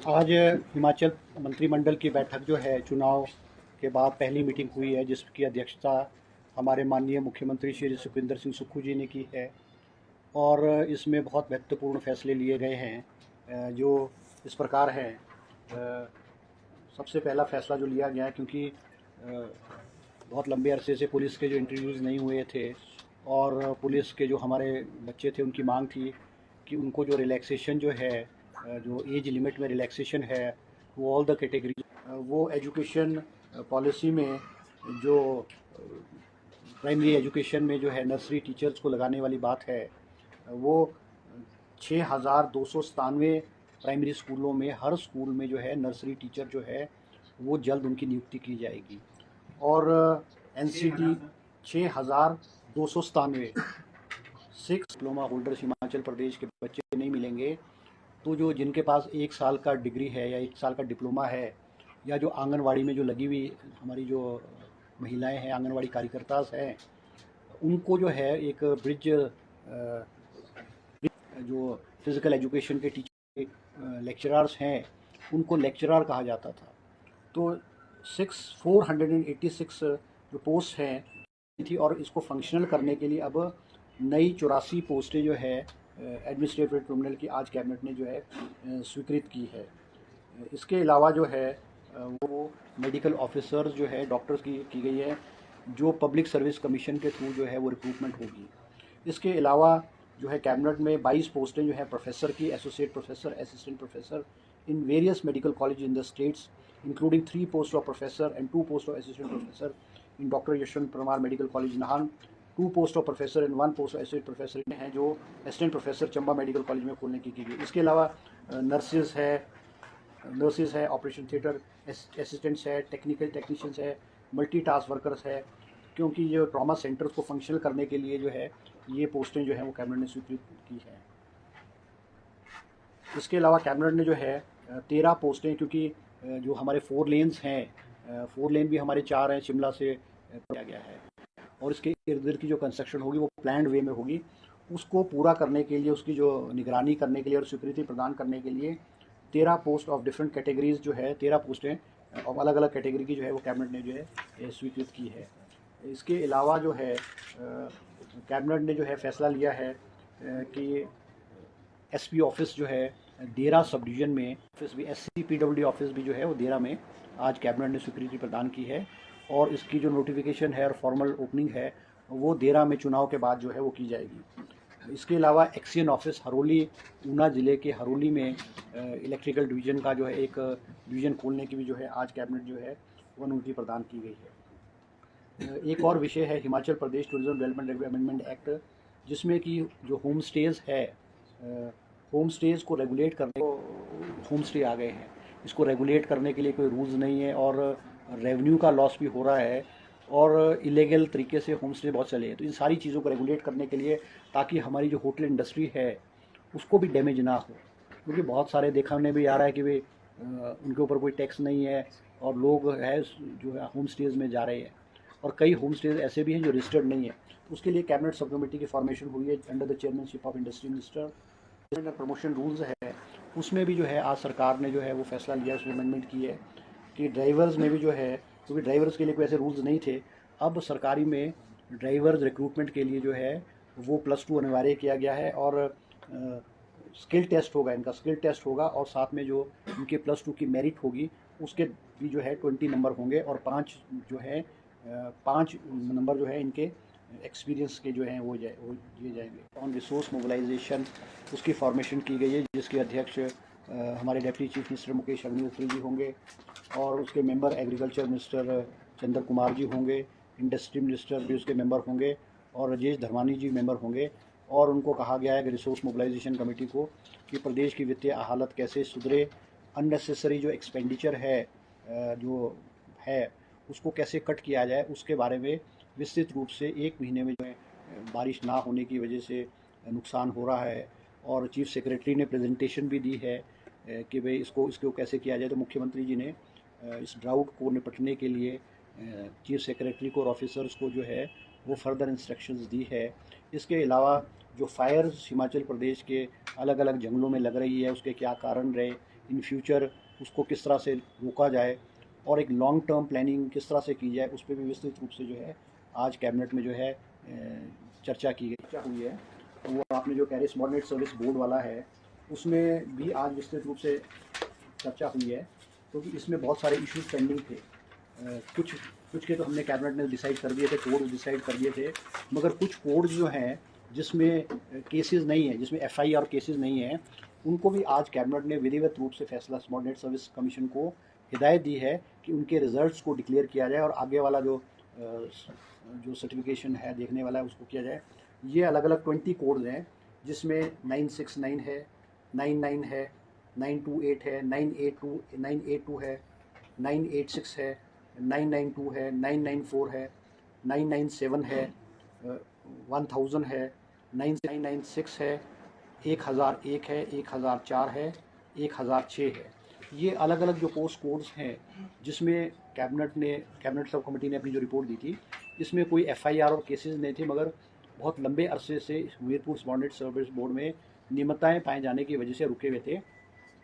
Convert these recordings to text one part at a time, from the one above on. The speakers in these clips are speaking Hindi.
आज हिमाचल मंत्रिमंडल की बैठक जो है चुनाव के बाद पहली मीटिंग हुई है, जिसकी अध्यक्षता हमारे माननीय मुख्यमंत्री श्री सुखविंदर सिंह सुक्खू जी ने की है। और इसमें बहुत महत्वपूर्ण फैसले लिए गए हैं, जो इस प्रकार हैं। सबसे पहला फैसला जो लिया गया है, क्योंकि बहुत लंबे अरसे से पुलिस के जो इंटरव्यूज़ नहीं हुए थे और पुलिस के जो हमारे बच्चे थे, उनकी मांग थी कि उनको जो रिलैक्सेशन जो है, जो एज लिमिट में रिलैक्सेशन है, वो ऑल द कैटेगरी, वो एजुकेशन पॉलिसी में जो प्राइमरी एजुकेशन में जो है नर्सरी टीचर्स को लगाने वाली बात है, वो 6,297 प्राइमरी स्कूलों में हर स्कूल में जो है नर्सरी टीचर जो है वो जल्द उनकी नियुक्ति की जाएगी। और NCT 6,297 diploma holders Himachal Pradesh के बच्चे नहीं मिलेंगे, तो जो जिनके पास 1 साल का डिग्री है या 1 साल का डिप्लोमा है, या जो आंगनवाड़ी में जो लगी हुई हमारी जो महिलाएं हैं, आंगनवाड़ी कार्यकर्तास हैं, उनको जो है एक ब्रिज जो फिज़िकल एजुकेशन के टीचर लेक्चरर्स हैं, उनको लेक्चरर कहा जाता था। तो 486 जो पोस्ट हैं थी, और इसको फंक्शनल करने के लिए अब नई 84 पोस्टें जो है एडमिनिस्ट्रेटिव ट्रिब्यूनल की आज कैबिनेट ने जो है स्वीकृत की है। इसके अलावा जो है वो मेडिकल ऑफिसर्स जो है डॉक्टर्स की गई है, जो पब्लिक सर्विस कमीशन के थ्रू जो है वो रिक्रूटमेंट होगी। इसके अलावा जो है कैबिनेट में 22 पोस्टें जो है प्रोफेसर की, associate professor, assistant professor in various medical college in the states, including 3 post of professor and 2 post of assistant professor in doctor Yashwant Parmar medical college Nahan, 2 post of professor and 1 post of associate professor हैं, जो assistant professor Chamba medical college में खोलने की गई। इसके अलावा नर्सेज है, ऑपरेशन थिएटर असिस्टेंट्स है, टेक्निकल टेक्नीशियंस है, मल्टीटास्क वर्कर्स है, क्योंकि जो ट्रॉमा सेंटर्स को फंक्शनल करने के लिए जो है ये पोस्टें जो हैं वो कैबिनेट ने स्वीकृत की हैं। इसके अलावा कैबिनेट ने जो है 13 पोस्टें, क्योंकि जो हमारे 4 लेन्स हैं, 4 लेन भी हमारे 4 हैं, शिमला से किया गया है, और इसके इर्द गिर्द की जो कंस्ट्रक्शन होगी वो प्लान्ड वे में होगी। उसको पूरा करने के लिए, उसकी जो निगरानी करने के लिए और स्वीकृति प्रदान करने के लिए 13 पोस्ट ऑफ डिफरेंट कैटेगरीज जो है, 13 पोस्टें और अलग अलग कैटेगरी की जो है वो कैबिनेट ने जो है स्वीकृत की है। इसके अलावा जो है कैबिनेट ने जो है फैसला लिया है कि एसपी ऑफिस जो है देरा सब डिवीज़न में ऑफिस भी, SCPWD ऑफिस भी जो है वो देरा में आज कैबिनेट ने स्वीकृति प्रदान की है, और इसकी जो नोटिफिकेशन है और फॉर्मल ओपनिंग है वो देरा में चुनाव के बाद जो है वो की जाएगी। इसके अलावा एक्सियन ऑफिस हरोली, ऊना ज़िले के हरोली में इलेक्ट्रिकल डिवीज़न का जो है एक डिवीज़न खोलने की भी जो है आज कैबिनेट जो है वो अनुमति प्रदान की गई है। एक और विषय है Himachal Pradesh tourism development amendment act, जिसमें कि जो होम स्टेज़ है, होम स्टेज़ को रेगुलेट करने को होम स्टे आ गए हैं, इसको रेगुलेट करने के लिए कोई रूल्स नहीं है, और रेवेन्यू का लॉस भी हो रहा है, और इलीगल तरीके से होम स्टे बहुत चले हैं। तो इन सारी चीज़ों को रेगुलेट करने के लिए, ताकि हमारी जो होटल इंडस्ट्री है उसको भी डैमेज ना हो, क्योंकि बहुत सारे देखने भी आ रहा है कि वे उनके ऊपर कोई टैक्स नहीं है और लोग है जो है होम स्टेज़ में जा रहे हैं, और कई होम स्टेज ऐसे भी हैं जो रजिस्टर्ड नहीं है। उसके लिए कैबिनेट सब कमेटी की फॉर्मेशन हुई है under the chairmanship of industry minister. Promotion rules है, उसमें भी जो है आज सरकार ने जो है वो फैसला लिया, उसमें अमेंडमेंट की है कि ड्राइवर्स में भी जो है, क्योंकि ड्राइवर्स के लिए कोई ऐसे रूल्स नहीं थे, अब सरकारी में ड्राइवर्स रिक्रूटमेंट के लिए जो है वो +2 अनिवार्य किया गया है, और स्किल टेस्ट होगा, इनका स्किल टेस्ट होगा, और साथ में जो इनके +2 की मेरिट होगी उसके भी जो है 20 नंबर होंगे, और 5 जो है 5 नंबर जो है इनके एक्सपीरियंस के जो हैं वो दिए जाएंगे। ऑन रिसोर्स मोबिलाइजेशन उसकी फॉर्मेशन की गई है, जिसके अध्यक्ष हमारे deputy chief minister Mukesh Agnihotri ji होंगे, और उसके member agriculture minister Chandra Kumar ji होंगे, इंडस्ट्री मिनिस्टर भी उसके मेंबर होंगे, और राजेश धर्मानी जी मेंबर होंगे। और उनको कहा गया है कि रिसोर्स मोबिलाइजेशन कमेटी को कि प्रदेश की वित्तीय हालत कैसे सुधरे, अननेसेसरी जो एक्सपेंडिचर है जो है उसको कैसे कट किया जाए, उसके बारे में विस्तृत रूप से 1 महीने में जो है बारिश ना होने की वजह से नुकसान हो रहा है, और चीफ सेक्रेटरी ने प्रेजेंटेशन भी दी है कि भाई इसको कैसे किया जाए। तो मुख्यमंत्री जी ने इस ड्राउट को निपटने के लिए चीफ सेक्रेटरी को और ऑफिसर्स को जो है वो फर्दर इंस्ट्रक्शंस दी है। इसके अलावा जो फायर्स हिमाचल प्रदेश के अलग अलग जंगलों में लग रही है, उसके क्या कारण रहे, इन फ्यूचर उसको किस तरह से रोका जाए और एक लॉन्ग टर्म प्लानिंग किस तरह से की जाए, उस पर भी विस्तृत रूप से जो है आज कैबिनेट में जो है चर्चा की गई, चर्चा हुई है। तो वो आपने जो कह रहे स्मॉल नेट सर्विस बोर्ड वाला है, उसमें भी आज विस्तृत रूप से चर्चा हुई है, क्योंकि इसमें बहुत सारे इश्यूज पेंडिंग थे। कुछ के तो हमने कैबिनेट ने डिसाइड कर दिए थे, कोड डिसाइड कर दिए थे, मगर कुछ कोड जो हैं जिसमें केसेस नहीं है, जिसमें एफआईआर केसेस नहीं है, उनको भी आज कैबिनेट ने विधिवत रूप से फैसला स्मॉल नेट सर्विस कमीशन को हिदायत दी है कि उनके रिजल्ट्स को डिक्लेयर किया जाए और आगे वाला जो सर्टिफिकेशन है देखने वाला है उसको किया जाए। ये अलग अलग 20 कोड्स हैं, जिसमें 969 है, 99 है, 928 है, 982 है, 986 है, 992 है, 994 है, 997 है, 1000 है, 996 है, 1001 है, 1004 है, 1006 है। ये अलग अलग जो पोस्ट कोड्स हैं, जिसमें कैबिनेट सब कमेटी ने अपनी जो रिपोर्ट दी थी, इसमें कोई एफआईआर और केसेस नहीं थे, मगर बहुत लंबे अरसे से Hamirpur small net service board में नियमितताएँ पाए जाने की वजह से रुके हुए थे।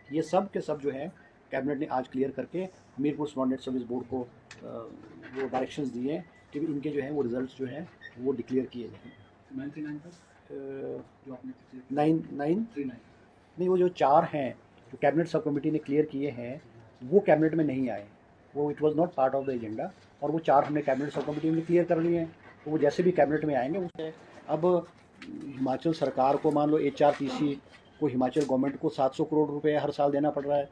ये सब के सब जो है कैबिनेट ने आज क्लियर करके Hamirpur small net service board को वो डायरेक्शंस दिए हैं कि इनके जो हैं वो रिजल्ट्स जो हैं वो डिक्लेयर किए जाएँ। 939 पर जो आपने 939 नहीं, वो जो 4 हैं जो कैबिनेट सब कमेटी ने क्लियर किए हैं वो कैबिनेट में नहीं आए, वो it was not part of the agenda, और वो 4 हमने कैबिनेट सब कमेटी में क्लियर कर लिए हैं। तो वो जैसे भी कैबिनेट में आएंगे उससे अब हिमाचल सरकार को मान लो HRTC को, हिमाचल गवर्नमेंट को 700 करोड़ रुपए हर साल देना पड़ रहा है।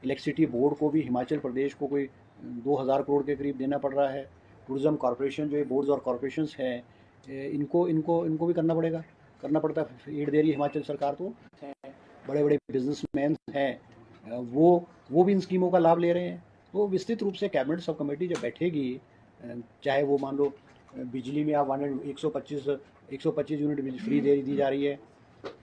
इलेक्ट्रिसिटी बोर्ड को भी हिमाचल प्रदेश को कोई 2000 करोड़ के करीब देना पड़ रहा है। टूरिज़्म कॉरपोरेशन जो ये बोर्ड्स और कॉरपोरेशंस हैं, इनको भी करना पड़ता है। एड दे रही है हिमाचल सरकार, तो बड़े बड़े बिजनेसमैन हैं वो भी इन स्कीमों का लाभ ले रहे हैं। तो विस्तृत रूप से कैबिनेट सब कमेटी जब बैठेगी, चाहे वो मान लो बिजली में आप 125 यूनिट बिजली फ्री दी जा रही है,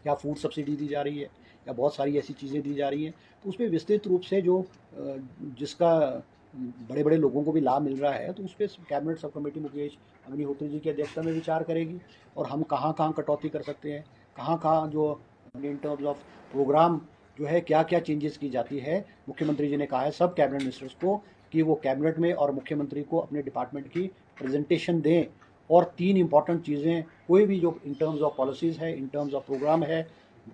या फूड सब्सिडी दी जा रही है, या बहुत सारी ऐसी चीज़ें दी जा रही हैं, तो उस पर विस्तृत रूप से जो जिसका बड़े बड़े लोगों को भी लाभ मिल रहा है, तो उस पर cabinet sub committee Mukesh Agnihotri जी की अध्यक्षता में विचार करेगी, और हम कहाँ कटौती कर सकते हैं, कहाँ जो इन टर्म्स ऑफ प्रोग्राम जो है क्या क्या चेंजेस की जाती है। मुख्यमंत्री जी ने कहा है सब कैबिनेट मिनिस्टर्स को कि वो कैबिनेट में और मुख्यमंत्री को अपने डिपार्टमेंट की प्रेजेंटेशन दें, और 3 इंपॉर्टेंट चीज़ें कोई भी जो इन टर्म्स ऑफ पॉलिसीज़ है, इन टर्म्स ऑफ प्रोग्राम है,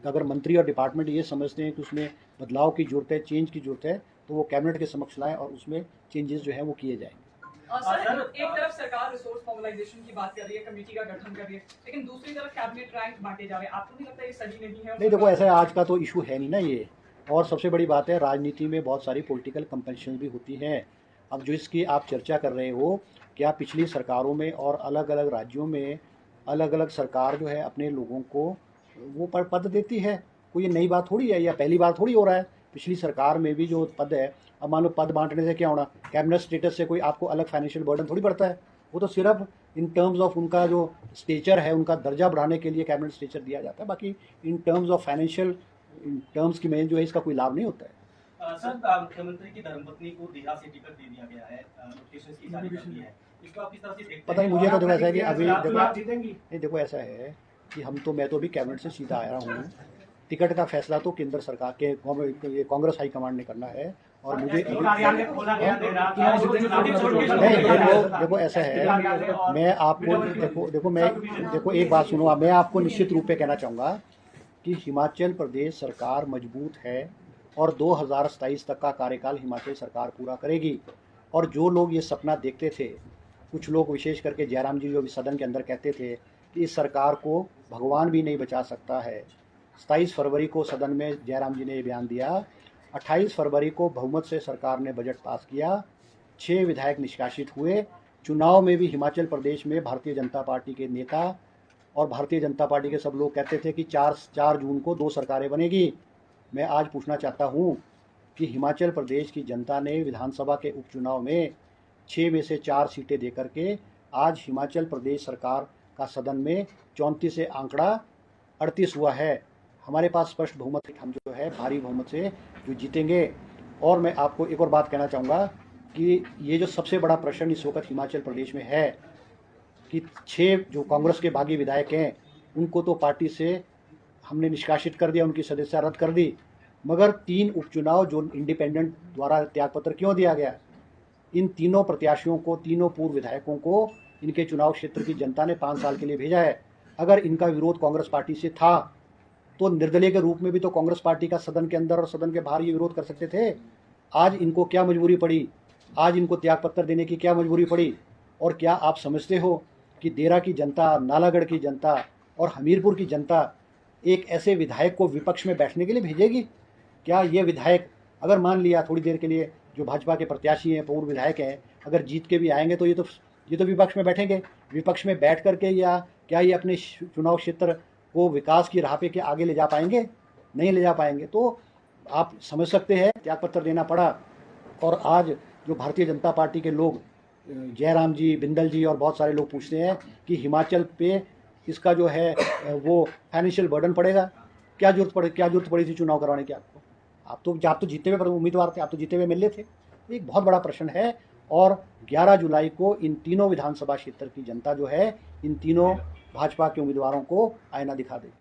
अगर मंत्री और डिपार्टमेंट ये समझते हैं कि उसमें बदलाव की ज़रूरत है, चेंज की ज़रूरत है, तो वो कैबिनेट के समक्ष लाएँ और उसमें चेंजेस जो है वो किए जाएंगे। सर, एक तरफ सरकार रिसोर्स मोबिलाइजेशन की बात कर रही है, कमेटी का गठन कर रही है, लेकिन दूसरी तरफ कैबिनेट रैंक बांटे जा रहे हैं। आपको नहीं लगता ये सही नहीं है? नहीं, देखो ऐसा आज का तो इशू है नहीं ना ये, और सबसे बड़ी बात है राजनीति में बहुत सारी पॉलिटिकल कंपल्शन भी होती हैं। अब जो इसकी आप चर्चा कर रहे हो, क्या पिछली सरकारों में और अलग अलग राज्यों में अलग अलग सरकार जो है अपने लोगों को वो पद देती है? कोई ये नई बात थोड़ी है, या पहली बार थोड़ी हो रहा है। पिछली सरकार में भी जो पद है, अब मान लो पद बांटने से क्या होना, कैबिनेट स्टेटस से कोई आपको अलग फाइनेंशियल बर्डन थोड़ी पड़ता है। वो तो सिर्फ इन टर्म्स ऑफ उनका जो स्टेचर है, उनका दर्जा बढ़ाने के लिए कैबिनेट स्टेचर दिया जाता है, बाकी in terms of financial terms की में जो है इसका कोई लाभ नहीं होता है। सर, मुख्यमंत्री की धर्मपत्नी को दिहा से टिकट दे दिया गया है, नोटिफिकेशन की जारी कर दी है, इसको आप किस तरह से देखते हैं? पता नहीं, मुझे तो देखो ऐसा है कि अभी देखो ऐसा है कि मैं तो अभी कैबिनेट से सीधा आया हूँ। टिकट का फैसला तो केंद्र सरकार के कांग्रेस हाईकमांड ने करना है, और मुझे देखो ऐसा है, मैं आपको देखो एक बात सुनो, मैं आपको निश्चित रूप पे कहना चाहूँगा कि हिमाचल प्रदेश सरकार मजबूत है, और 2027 तक का कार्यकाल हिमाचल सरकार पूरा करेगी। और जो लोग ये सपना देखते थे, कुछ लोग विशेष करके जयराम जी जो भी सदन के अंदर कहते थे कि इस सरकार को भगवान भी नहीं बचा सकता है, 27 फरवरी को सदन में जयराम जी ने ये बयान दिया। 28 फरवरी को बहुमत से सरकार ने बजट पास किया, 6 विधायक निष्कासित हुए। चुनाव में भी हिमाचल प्रदेश में भारतीय जनता पार्टी के नेता और भारतीय जनता पार्टी के सब लोग कहते थे कि 4 जून को 2 सरकारें बनेगी। मैं आज पूछना चाहता हूं कि हिमाचल प्रदेश की जनता ने विधानसभा के उपचुनाव में 6 में से 4 सीटें देकर के आज हिमाचल प्रदेश सरकार का सदन में 34 से आंकड़ा 38 हुआ है। हमारे पास स्पष्ट बहुमत, हम जो है भारी बहुमत से जो जीतेंगे। और मैं आपको एक और बात कहना चाहूँगा कि ये जो सबसे बड़ा प्रश्न इस वक्त हिमाचल प्रदेश में है कि 6 जो कांग्रेस के बागी विधायक हैं उनको तो पार्टी से हमने निष्कासित कर दिया, उनकी सदस्यता रद्द कर दी, मगर 3 उपचुनाव जो इंडिपेंडेंट द्वारा त्यागपत्र क्यों दिया गया? इन तीनों प्रत्याशियों को, तीनों पूर्व विधायकों को इनके चुनाव क्षेत्र की जनता ने 5 साल के लिए भेजा है। अगर इनका विरोध कांग्रेस पार्टी से था तो निर्दलीय के रूप में भी तो कांग्रेस पार्टी का सदन के अंदर और सदन के बाहर ये विरोध कर सकते थे। आज इनको क्या मजबूरी पड़ी? आज इनको त्यागपत्र देने की क्या मजबूरी पड़ी? और क्या आप समझते हो कि देरा की जनता, नालागढ़ की जनता और हमीरपुर की जनता एक ऐसे विधायक को विपक्ष में बैठने के लिए भेजेगी? क्या ये विधायक, अगर मान लिया थोड़ी देर के लिए जो भाजपा के प्रत्याशी हैं, पूर्व विधायक हैं, अगर जीत के भी आएंगे तो ये तो विपक्ष में बैठेंगे। विपक्ष में बैठ करके या क्या ये अपने चुनाव क्षेत्र को विकास की राह पे के आगे ले जा पाएंगे? नहीं ले जा पाएंगे। तो आप समझ सकते हैं त्यागपत्र देना पड़ा। और आज जो भारतीय जनता पार्टी के लोग, जयराम जी, बिंदल जी और बहुत सारे लोग पूछते हैं कि हिमाचल पे इसका जो है वो फाइनेंशियल बर्डन पड़ेगा। क्या जरूरत पड़ी थी चुनाव करवाने की आपको? आप तो जीते हुए उम्मीदवार थे, आप तो जीते हुए मिले थे। एक बहुत बड़ा प्रश्न है। और 11 जुलाई को इन तीनों विधानसभा क्षेत्र की जनता जो है इन तीनों भाजपा के उम्मीदवारों को आईना दिखा देगी।